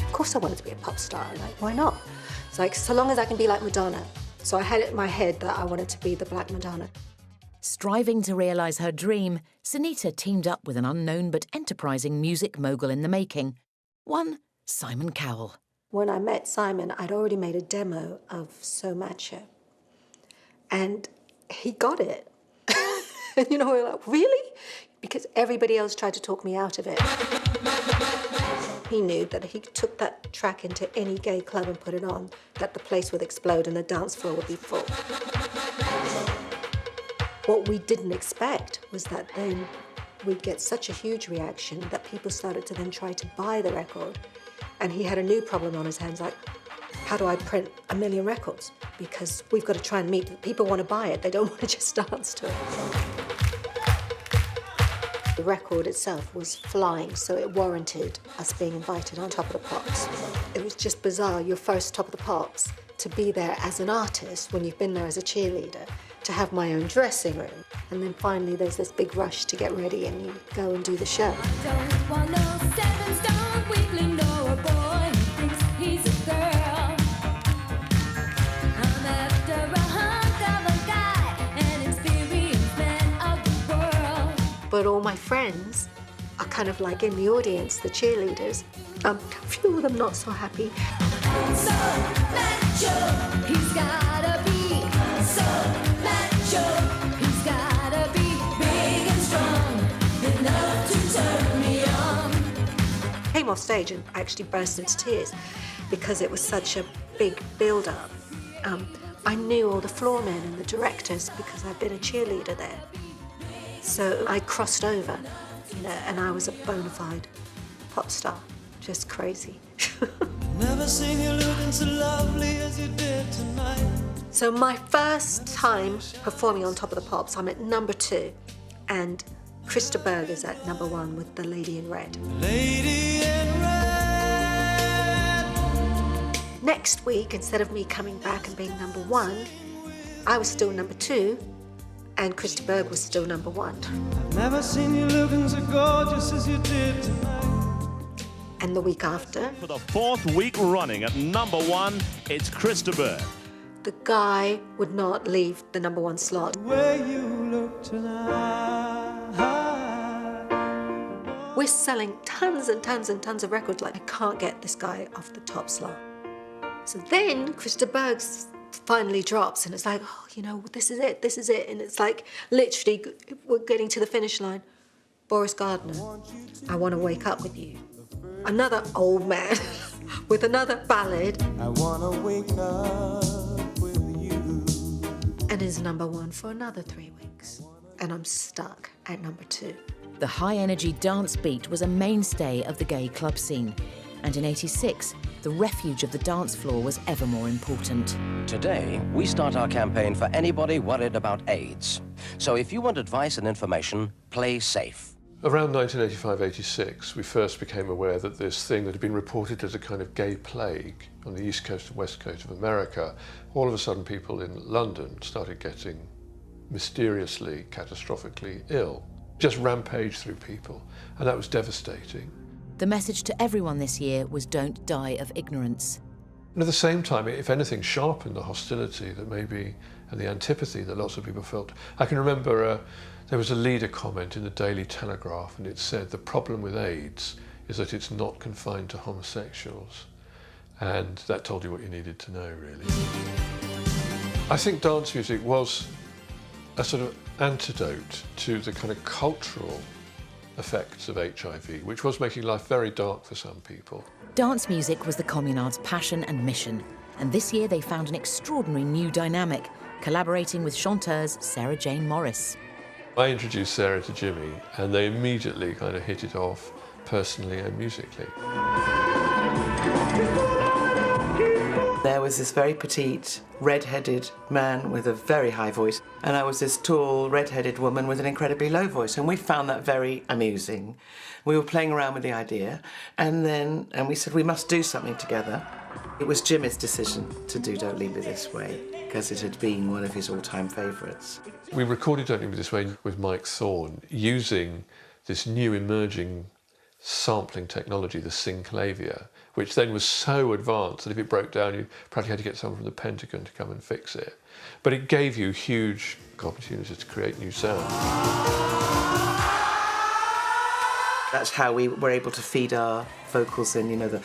Of course I wanted to be a pop star, like, why not? It's like, so long as I can be like Madonna. So I had it in my head that I wanted to be the Black Madonna. Striving to realise her dream, Sunita teamed up with an unknown but enterprising music mogul in the making, one Simon Cowell. When I met Simon, I'd already made a demo of So Macho. And he got it. And you know, we were like, really? Because everybody else tried to talk me out of it. He knew that if he took that track into any gay club and put it on, that the place would explode and the dance floor would be full. What we didn't expect was that then we'd get such a huge reaction that people started to then try to buy the record. And he had a new problem on his hands, like, how do I print 1 million records? Because we've got to try and meet, people want to buy it, they don't want to just dance to it. The record itself was flying, so it warranted us being invited on Top of the Pops. It was just bizarre, your first Top of the Pops, to be there as an artist when you've been there as a cheerleader, to have my own dressing room. And then finally there's this big rush to get ready and you go and do the show. Don't want no 7-stone weakling or a boy who thinks he's a girl. I'm after a hunk of a guy, an experienced man of the world. But all my friends are kind of like in the audience, the cheerleaders. A few of them not so happy. So macho, he's gotta be so macho. He's gotta be big and strong, enough to turn me on. Came off stage and I actually burst into tears because it was such a big build-up. I knew all the floor men and the directors because I'd been a cheerleader there. So I crossed over, you know, and I was a bona fide pop star. Just crazy. Never seen you looking so lovely as you did tonight. So my first time performing on Top of the Pops, I'm at number 2, and Krista Berg is at number 1 with The Lady in Red. Lady in red. Next week, instead of me coming back and being number 1, I was still number 2, and Krista Berg was still number 1. I've never seen you looking so gorgeous as you did tonight. And the week after, For the 4th week running at number 1, it's Krista Berg. the guy would not leave the number 1 slot. Where you look tonight. We're selling tons and tons and tons of records, like I can't get this guy off the top slot. So then Krista Berg finally drops and it's like, oh, you know, this is it. And it's like, literally, we're getting to the finish line. Boris Gardner, I Want to Wake Up With You. Another old man with another ballad. I wanna wake up with you. And is number 1 for another 3 weeks. And I'm stuck at number 2. The high-energy dance beat was a mainstay of the gay club scene, and in '86, the refuge of the dance floor was ever more important. Today, we start our campaign for anybody worried about AIDS. So if you want advice and information, play safe. Around 1985-86, we first became aware that this thing that had been reported as a kind of gay plague on the east coast and west coast of America, all of a sudden people in London started getting mysteriously, catastrophically ill. Just rampaged through people, and that was devastating. The message to everyone this year was don't die of ignorance. And at the same time, if anything, sharpened the hostility that maybe, and the antipathy that lots of people felt. I can remember there was a leader comment in the Daily Telegraph, and it said, the problem with AIDS is that it's not confined to homosexuals. And that told you what you needed to know, really. I think dance music was a sort of antidote to the kind of cultural effects of HIV, which was making life very dark for some people. Dance music was the Communards' passion and mission, and this year they found an extraordinary new dynamic, collaborating with chanteuse Sarah Jane Morris. I introduced Sarah to Jimmy, and they immediately kind of hit it off, personally and musically. There was this very petite, red-headed man with a very high voice, and I was this tall, red-headed woman with an incredibly low voice, and we found that very amusing. We were playing around with the idea, and we said we must do something together. It was Jimmy's decision to do Don't Leave Me This Way, because it had been one of his all-time favourites. We recorded Don't Leave Me This Way with Mike Thorne, using this new emerging sampling technology, the synclavia, which then was so advanced that if it broke down, you practically had to get someone from the Pentagon to come and fix it. But it gave you huge opportunities to create new sound. That's how we were able to feed our vocals in, you know, the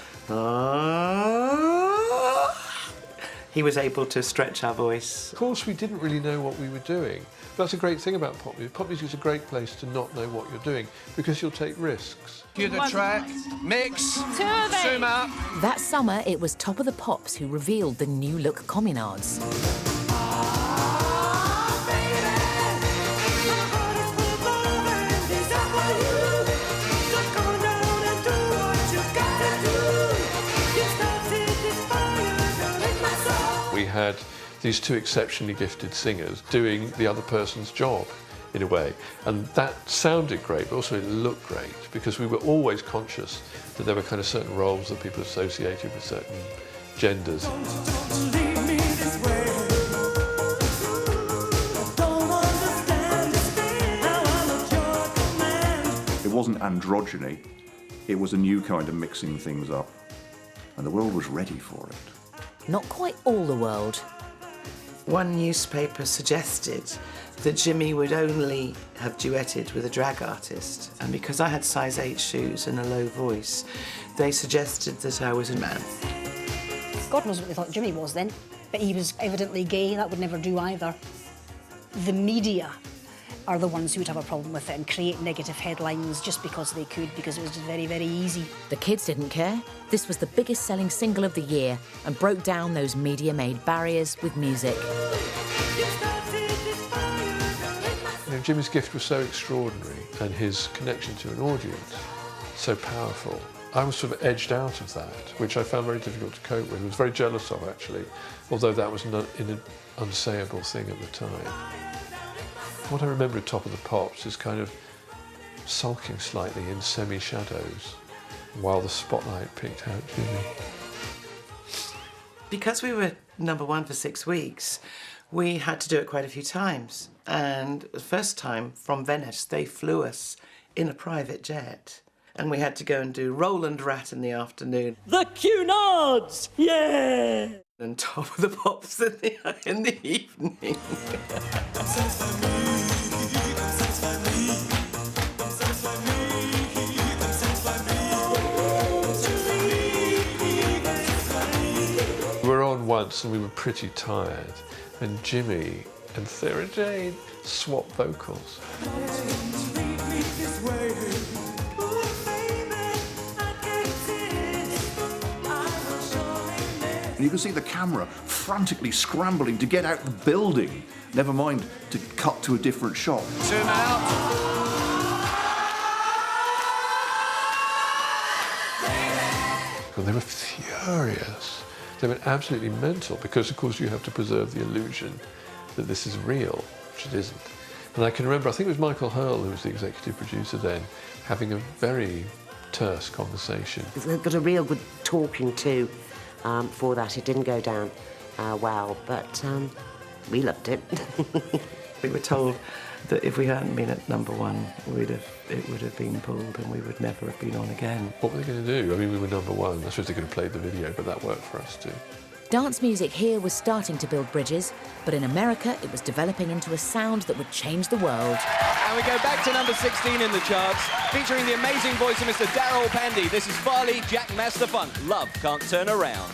He was able to stretch our voice. Of course, we didn't really know what we were doing. But that's a great thing about pop music. Pop music is a great place to not know what you're doing, because you'll take risks. Cue the track, mix, zoom out. That summer, it was Top of the Pops who revealed the new look Communards. We had these two exceptionally gifted singers doing the other person's job, in a way. And that sounded great, but also it looked great, because we were always conscious that there were kind of certain roles that people associated with certain genders. It wasn't androgyny, it was a new kind of mixing things up. And the world was ready for it. Not quite all the world. One newspaper suggested that Jimmy would only have duetted with a drag artist, and because I had size 8 shoes and a low voice, they suggested that I was a man. God knows what they thought Jimmy was then, but he was evidently gay. That would never do either. The media are the ones who would have a problem with it and create negative headlines just because they could, because it was just very, very easy. The kids didn't care. This was the biggest selling single of the year and broke down those media-made barriers with music. You know, Jimmy's gift was so extraordinary, and his connection to an audience so powerful. I was sort of edged out of that, which I found very difficult to cope with. I was very jealous of, actually, although that was an unsayable thing at the time. What I remember at Top of the Pops is kind of sulking slightly in semi-shadows while the spotlight picked out Jimmy. Because we were #1 for 6 weeks, we had to do it quite a few times. And the first time, from Venice, they flew us in a private jet. And we had to go and do Roland Rat in the afternoon. The Cunards! Yeah! And Top of the Pops in the evening. We were on once and we were pretty tired, and Jimmy and Sarah Jane swapped vocals. And you can see the camera frantically scrambling to get out the building, never mind to cut to a different shot. Zoom out. And they were furious. They went absolutely mental, because of course you have to preserve the illusion that this is real, which it isn't. And I can remember, I think it was Michael Hurl who was the executive producer then, having a very terse conversation. They've got a real good talking to for that. It didn't go down well, but we loved it. We were told that if we hadn't been at #1, it would have been pulled and we would never have been on again. What were they going to do? I mean, we were #1. I suppose they could have played the video, but that worked for us too. Dance music here was starting to build bridges, but in America it was developing into a sound that would change the world. And we go back to number 16 in the charts, featuring the amazing voice of Mr. Daryl Pendy. This is Farley, Jack Master Funk. Love Can't Turn Around.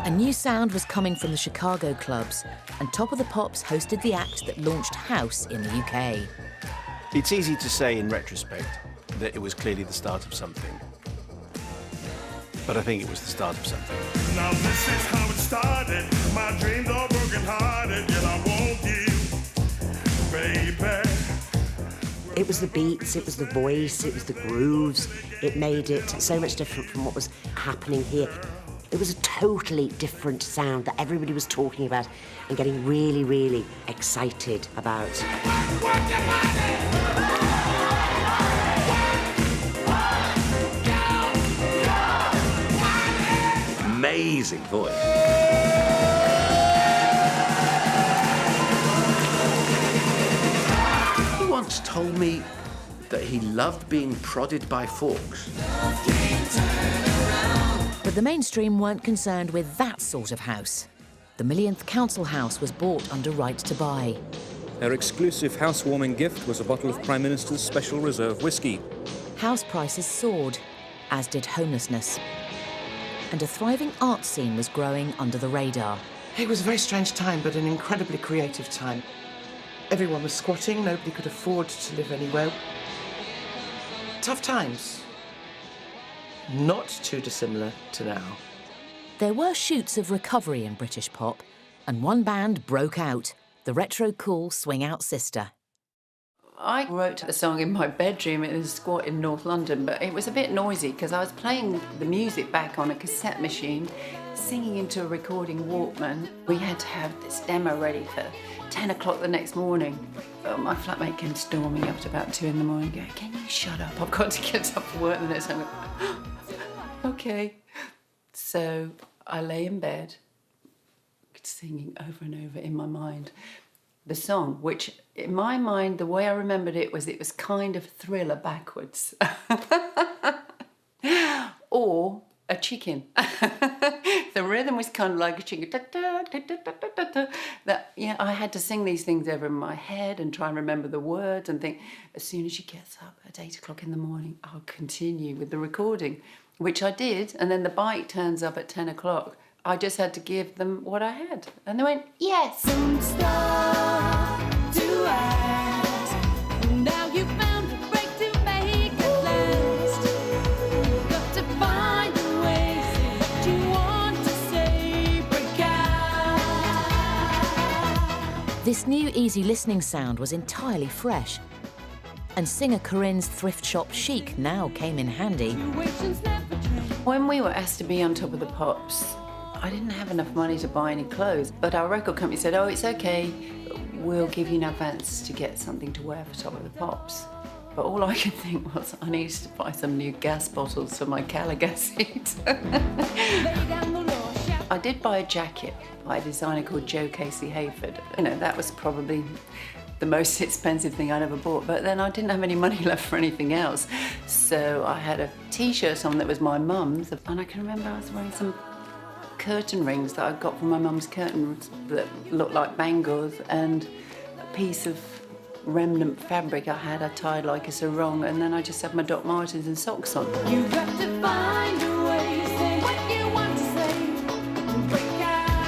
A new sound was coming from the Chicago clubs, and Top of the Pops hosted the act that launched house in the UK. It's easy to say in retrospect that it was clearly the start of something. But I think it was the start of something. Now this is how it started. My dreams are broken-hearted, yet I want you, baby. It was the beats, it was the voice, it was the grooves. It made it so much different from what was happening here. It was a totally different sound that everybody was talking about and getting really, really excited about. Amazing voice. He once told me that he loved being prodded by forks. But the mainstream weren't concerned with that sort of house. The millionth council house was bought under right to buy. Their exclusive housewarming gift was a bottle of Prime Minister's Special Reserve whiskey. House prices soared, as did homelessness. And a thriving art scene was growing under the radar. It was a very strange time, but an incredibly creative time. Everyone was squatting, nobody could afford to live anywhere. Tough times. Not too dissimilar to now. There were shoots of recovery in British pop, and one band broke out, the retro-cool Swing Out Sister. I wrote a song in my bedroom in a squat in North London, but it was a bit noisy because I was playing the music back on a cassette machine, singing into a recording Walkman. We had to have this demo ready for 10 o'clock the next morning. But my flatmate came storming up at about 2 in the morning going, "Can you shut up? I've got to get up for work the next time." Okay. So I lay in bed, singing over and over in my mind the song, which in my mind, the way I remembered it was kind of Thriller backwards. Or a chicken. The rhythm was kind of like a chicken. That, I had to sing these things over in my head and try and remember the words and think, as soon as she gets up at 8 o'clock in the morning, I'll continue with the recording, which I did. And then the bike turns up at 10 o'clock. I just had to give them what I had. And they went, yes. Now you found a break to make it last. You've got to find a way to say what you want to say. Break out. This new easy listening sound was entirely fresh. And singer Corinne's thrift shop chic now came in handy. When we were asked to be on Top of the Pops, I didn't have enough money to buy any clothes, but our record company said, "Oh, it's okay, we'll give you an advance to get something to wear for Top of the Pops." But all I could think was I needed to buy some new gas bottles for my Calagas seat. I did buy a jacket by a designer called Joe Casey Hayford. That was probably the most expensive thing I'd ever bought, but then I didn't have any money left for anything else. So I had a t-shirt on that was my mum's, and I can remember I was wearing some curtain rings that I got from my mum's curtains that looked like bangles, and a piece of remnant fabric I tied like a sarong, and then I just had my Doc Martens and socks on. You've got to find a way to say what you want to say. Break out.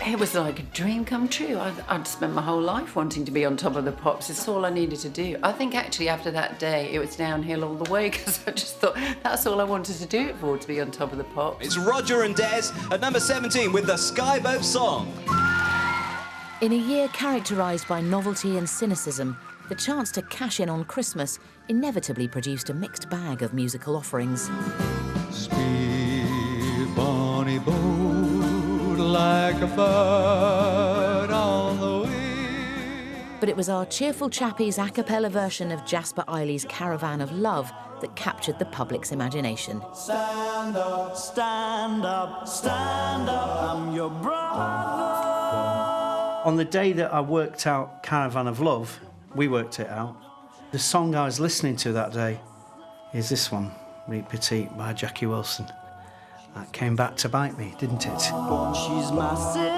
It was like a dream come true. I'd spent my whole life wanting to be on Top of the Pops. It's all I needed to do. I think actually after that day it was downhill all the way, because I just thought that's all I wanted to do it for, to be on Top of the Pops. It's Roger and Des at number 17 with the Skyboat Song. In a year characterised by novelty and cynicism, the chance to cash in on Christmas inevitably produced a mixed bag of musical offerings. Speed, bonny boat, like a bird on the wing. But it was our cheerful chappies a cappella version of Jasper Eiley's Caravan of Love that captured the public's imagination. Stand up, stand up, stand up, I'm your brother. On the day that I worked out Caravan of Love, we worked it out, the song I was listening to that day is this one, Reet Petite by Jackie Wilson. That came back to bite me, didn't it? She's my sister.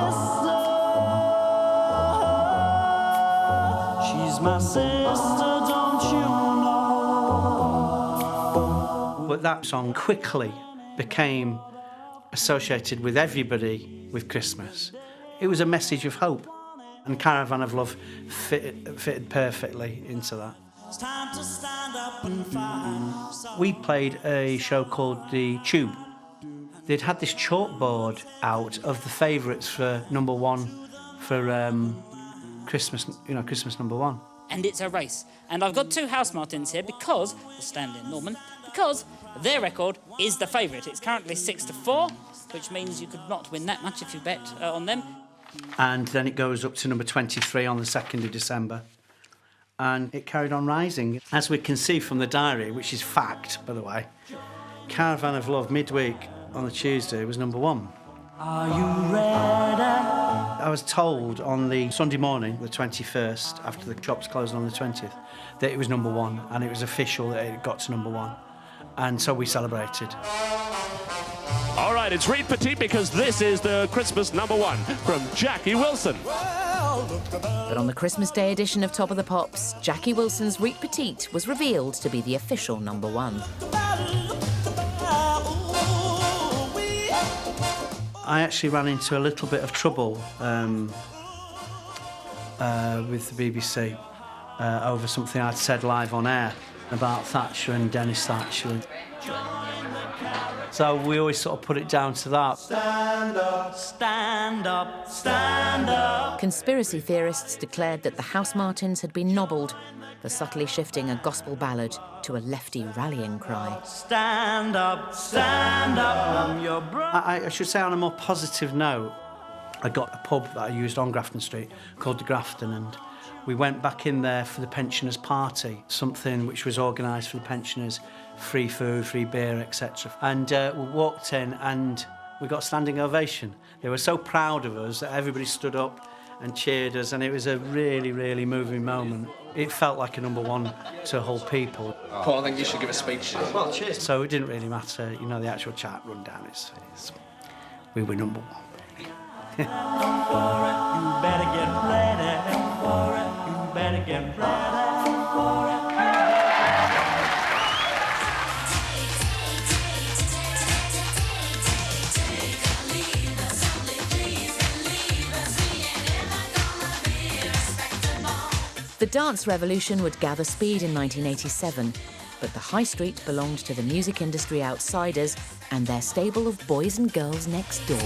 She's my sister, don't you know? But that song quickly became associated with everybody with Christmas. It was a message of hope, and Caravan of Love fitted perfectly into that. It's time to stand up and fight. We played a show called The Tube. They'd had this chalkboard out of the favourites for #1 for Christmas, Christmas #1. And it's a race. And I've got 2 Housemartins here because, Stanley and Norman, because their record is the favourite. It's currently 6-4, which means you could not win that much if you bet on them. And then it goes up to number 23 on the 2nd of December. And it carried on rising. As we can see from the diary, which is fact, by the way, Caravan of Love midweek on the Tuesday was #1. Are you ready? I was told on the Sunday morning, the 21st, after the shops closed on the 20th, that it was #1, and it was official that it got to #1. And so we celebrated. All right, it's Reet Petite because this is the Christmas #1 from Jackie Wilson. But on the Christmas Day edition of Top of the Pops, Jackie Wilson's Reet Petite was revealed to be the official #1. I actually ran into a little bit of trouble with the BBC over something I'd said live on air about Thatcher and Dennis Thatcher. So we always sort of put it down to that. Stand up, stand up, stand up. Conspiracy theorists declared that the Housemartins had been nobbled for subtly shifting a gospel ballad to a lefty rallying cry. Stand up, I'm your brother. I should say on a more positive note, I got a pub that I used on Grafton Street called the Grafton, and we went back in there for the pensioners' party, something which was organised for the pensioners, free food, free beer, etc. And we walked in and we got a standing ovation. They were so proud of us that everybody stood up and cheered us, and it was a really, really moving moment. It felt like a #1 to a whole people. Paul, I think you should give a speech. Well, cheers. So it didn't really matter, the actual chart rundown is we were #1. You better get ready for it. You better get ready for it. The dance revolution would gather speed in 1987, but the High Street belonged to the music industry outsiders and their stable of boys and girls next door.